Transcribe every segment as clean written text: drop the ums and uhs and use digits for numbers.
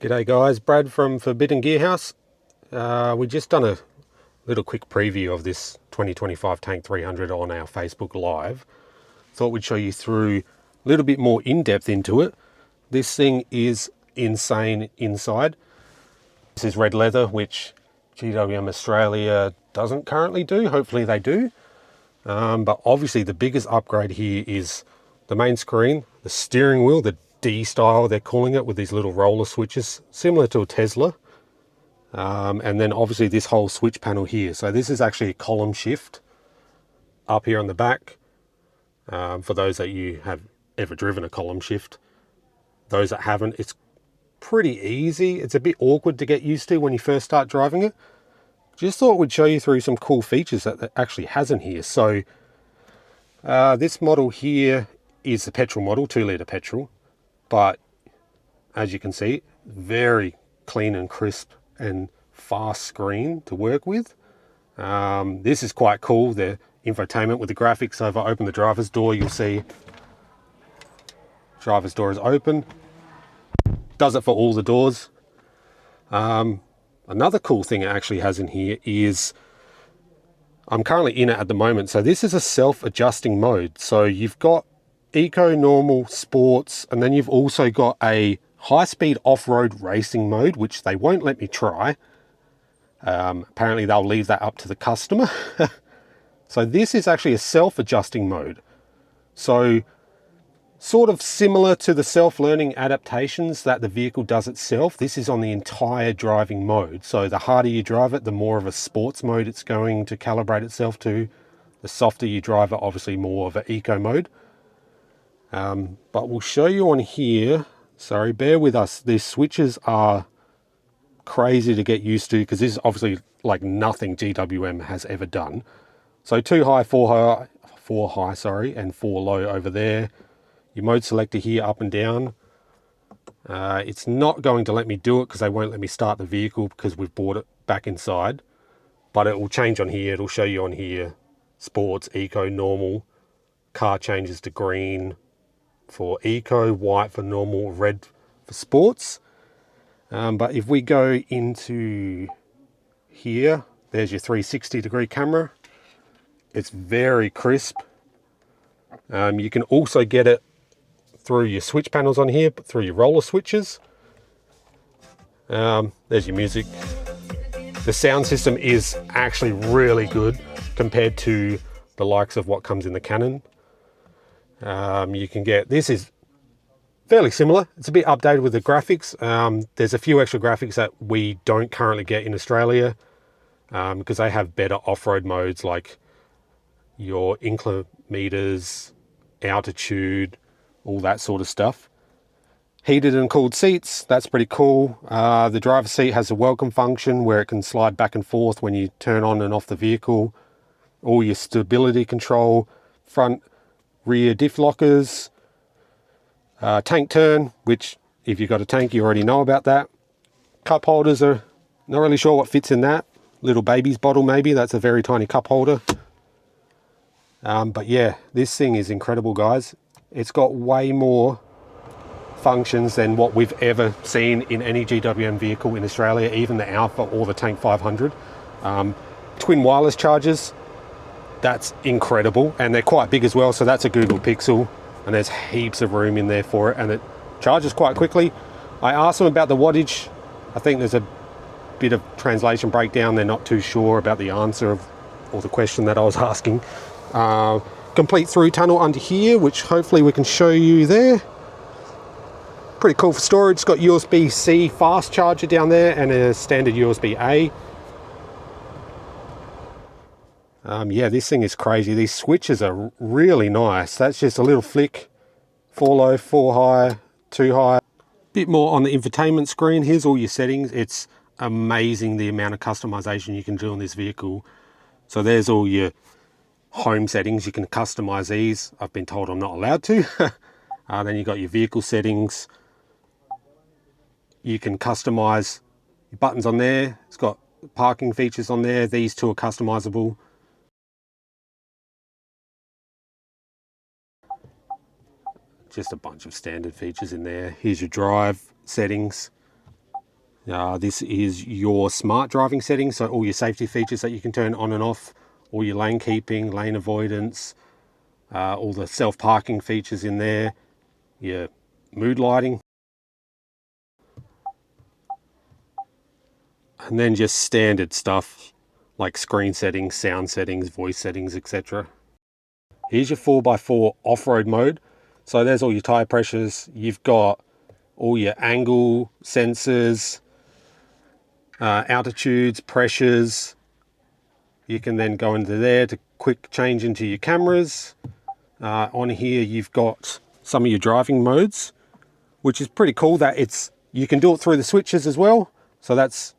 G'day guys, Brad from Forbidden Gear House. We just done a little quick preview of this 2025 Tank 300 on our Facebook Live. Thought we'd show you through a little bit more in-depth into it. This thing is insane inside. This is red leather, which GWM Australia doesn't currently do. Hopefully they do. But obviously the biggest upgrade here is the main screen, the steering wheel, the D style they're calling it, with these little roller switches, similar to a Tesla. And then obviously this whole switch panel here. So this is actually a column shift up here on the back. For those that you have ever driven a column shift. Those that haven't, it's pretty easy. It's a bit awkward to get used to when you first start driving it. Just thought we'd show you through some cool features that it actually has in here. So this model here is the petrol model, 2-litre petrol. But as you can see, very clean and crisp and fast screen to work with. This is quite cool, the infotainment with the graphics. So if I open the driver's door, you'll see driver's door is open. Does it for all the doors. Another cool thing it actually has in here is, I'm currently in it at the moment, so this is a self-adjusting mode. So you've got Eco, Normal, Sports, and then you've also got a high-speed off-road racing mode, which they won't let me try. Apparently they'll leave that up to the customer. So this is actually a self-adjusting mode. So sort of similar to the self-learning adaptations that the vehicle does itself, this is on the entire driving mode. So the harder you drive it, the more of a sports mode it's going to calibrate itself to. The softer you drive it, obviously more of an eco mode. But we'll show you on here. Sorry, bear with us. These switches are crazy to get used to, because this is obviously like nothing GWM has ever done. So 2 high, 4 high, sorry, and 4 low over there. Your mode selector here, up and down. It's not going to let me do it because they won't let me start the vehicle because we've brought it back inside. But it will change on here. It'll show you on here, sports, eco, normal. Car changes to green for eco, white for normal, red for sports. But if we go into here, there's your 360-degree camera. It's very crisp. You can also get it through your switch panels on here, but through your roller switches. There's your music. The sound system is actually really good compared to the likes of what comes in the Canon. You can get, this is fairly similar. It's a bit updated with the graphics. There's a few extra graphics that we don't currently get in Australia, because they have better off-road modes, like your inclimeters, altitude, all that sort of stuff. Heated and cooled seats, that's pretty cool. The driver's seat has a welcome function where it can slide back and forth when you turn on and off the vehicle. All your stability control, front, rear diff lockers, tank turn, which if you've got a tank, you already know about that. Cup holders are not really sure what fits in that. Little baby's bottle maybe, that's a very tiny cup holder. But yeah, this thing is incredible, guys. It's got way more functions than what we've ever seen in any GWM vehicle in Australia, even the Alpha or the Tank 500. Twin wireless chargers, that's incredible, and they're quite big as well. So that's a Google Pixel, and there's heaps of room in there for it, and it charges quite quickly. I asked them about the wattage. I think there's a bit of translation breakdown. They're not too sure about the answer of, or the question that I was asking. Complete through tunnel under here, which hopefully we can show you there. Pretty cool for storage. It's got USB-C fast charger down there and a standard USB-A. Yeah, this thing is crazy. These switches are really nice. That's just a little flick. 4 low, 4 high, 2 high. Bit more on the infotainment screen. Here's all your settings. It's amazing the amount of customization you can do on this vehicle. So there's all your home settings. You can customize these. I've been told I'm not allowed to. Then you got your vehicle settings. You can customize your buttons on there. It's got parking features on there. These two are customizable. Just a bunch of standard features in there. Here's your drive settings. This is your smart driving settings, so all your safety features that you can turn on and off, all your lane keeping, lane avoidance, all the self-parking features in there, your mood lighting, and then just standard stuff like screen settings, sound settings, voice settings, etc. Here's your 4x4 off-road mode. So there's all your tire pressures. You've got all your angle sensors, altitudes, pressures. You can then go into there to quick change into your cameras. On here you've got some of your driving modes, which is pretty cool that you can do it through the switches as well. So that's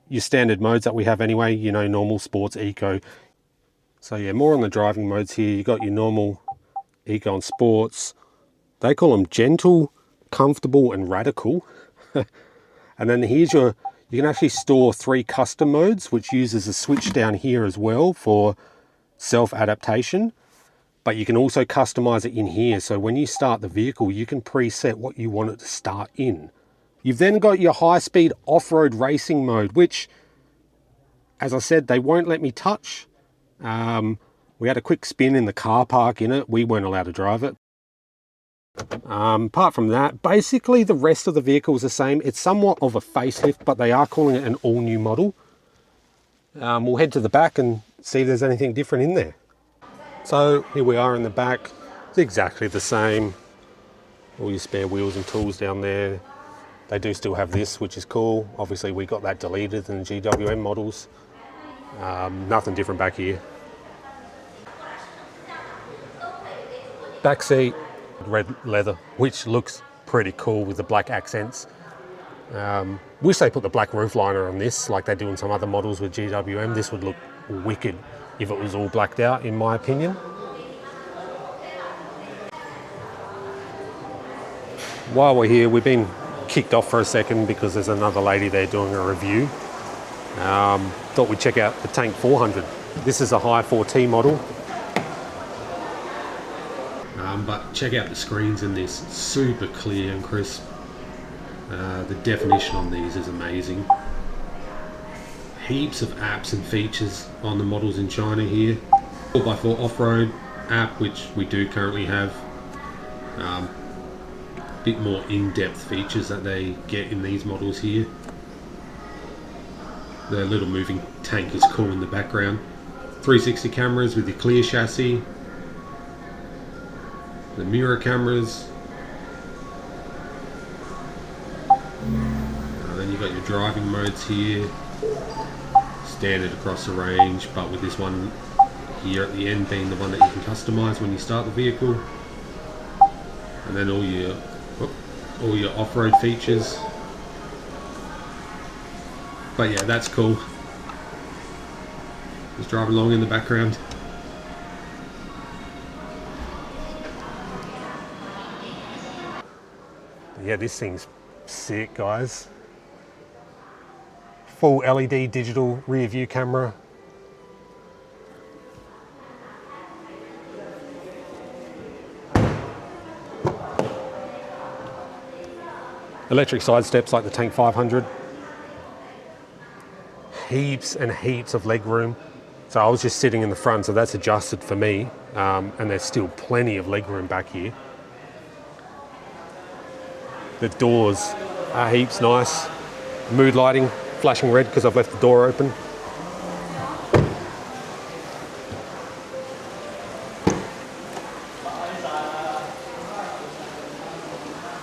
your standard modes that we have anyway, you know, normal, sports, eco. So yeah, more on the driving modes here. You got your normal, eco and sports. They call them gentle, comfortable and radical. And then here's you can actually store 3 custom modes, which uses a switch down here as well for self-adaptation. But you can also customize it in here. So when you start the vehicle, you can preset what you want it to start in. You've then got your high-speed off-road racing mode, which, as I said, they won't let me touch. We had a quick spin in the car park in it. We weren't allowed to drive it. Apart from that, basically the rest of the vehicle is the same. It's somewhat of a facelift, but they are calling it an all-new model. We'll head to the back and see if there's anything different in there. So here we are in the back. It's exactly the same. All your spare wheels and tools down there. They do still have this, which is cool. Obviously we got that deleted in the GWM models. Nothing different back here. Back seat, red leather, which looks pretty cool with the black accents. Wish they put the black roof liner on this like they do in some other models with GWM. This would look wicked if it was all blacked out, in my opinion. While we're here, we've been kicked off for a second because there's another lady there doing a review. Thought we'd check out the Tank 400. This is a high 4T model. But check out the screens in this, super clear and crisp. The definition on these is amazing. Heaps of apps and features on the models in China here. 4x4 off-road app, which we do currently have. Bit more in-depth features that they get in these models here. The little moving tank is cool in the background. 360 cameras with your clear chassis. The mirror cameras. Then you've got your driving modes here. Standard across the range, but with this one here at the end being the one that you can customize when you start the vehicle. And then all your off-road features. But yeah, that's cool. Just driving along in the background. Yeah, this thing's sick, guys. Full LED digital rear view camera. Electric side steps like the Tank 500. Heaps and heaps of leg room. So I was just sitting in the front, so that's adjusted for me. And there's still plenty of leg room back here. The doors are heaps nice. Mood lighting, flashing red because I've left the door open.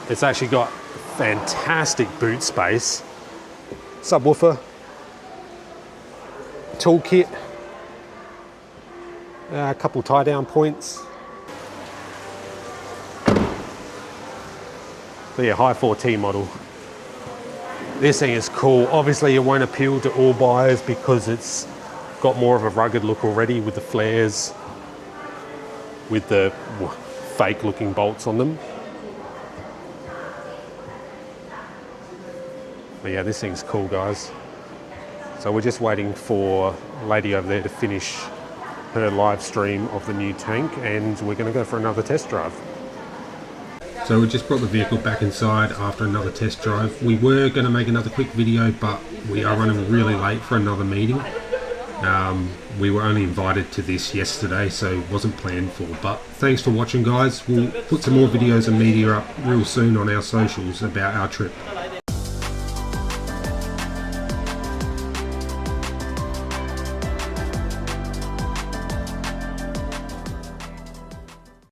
It's actually got fantastic boot space. Subwoofer. Toolkit. A couple tie down points. So yeah, high 4T model. This thing is cool. Obviously it won't appeal to all buyers because it's got more of a rugged look already with the flares, with the fake looking bolts on them. But yeah, this thing's cool, guys. So we're just waiting for a lady over there to finish her live stream of the new Tank, and we're going to go for another test drive. So we just brought the vehicle back inside after another test drive. We were going to make another quick video, but we are running really late for another meeting. We were only invited to this yesterday, so it wasn't planned for. But thanks for watching, guys. We'll put some more videos and media up real soon on our socials about our trip.